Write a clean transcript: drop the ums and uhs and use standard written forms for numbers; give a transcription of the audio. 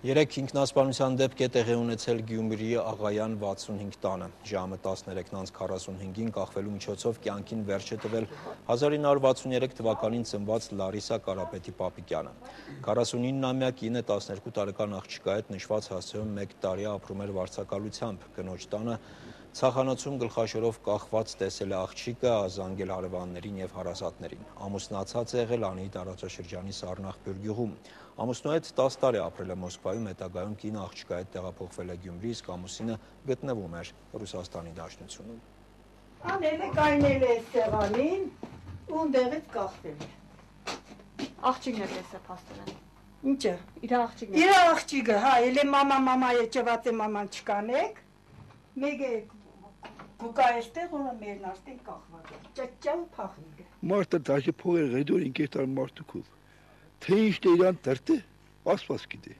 Երեք ինքնասպանության դեպք է տեղի ունեցել Գյումրիի Աղայան 65 տանը։ Ժամը 13:45-ին կախվելու միջոցով կյանքին վերջ է տվել 1963 թվականին ծնված Լարիսա Կարապետի Պապիկյանը։ 49-ամյա կինը 12 տարեկան աղջկա հետ նշված հասցեում 1 տարի ապրում էր վարձակալությամբ։ Կնոջ տանը ցախանոցում գլխաշորով կախված տեսել է աղջիկը, զանգել հարևաններին եւ հարազատներին։ Ամուսնացած է եղել Անիի տարածաշրջանի Սառնախբյուր գյուղում։ Ամուսնու հետ 10 տարի ապրել է Մոսկվայում, հետագայում կինը աղջկա հետ տեղափոխվել է Գյումրի, իսկ ամուսինը գտնվում էր Ռուսաստանի Դաշնությունում։ Անելը կայնել է սեղանին, ունդեղից կախվել է։ Աղջիկն է տեսա փաստորեն։ Ինչը։ Իր աղջիկն է։ Իր աղջիկը, հա, էլի մամա եջված է մաման չկանեք։ Մեկ է գուկա այստեղ ու մերն արդեն կախված է։ Ճաճան փախնիկ է։ Մարդը դաժե փողեր գեդոր ինքեստար մարդուկով։ Թե ինչ դե իրան դրտե, ասված գիտե։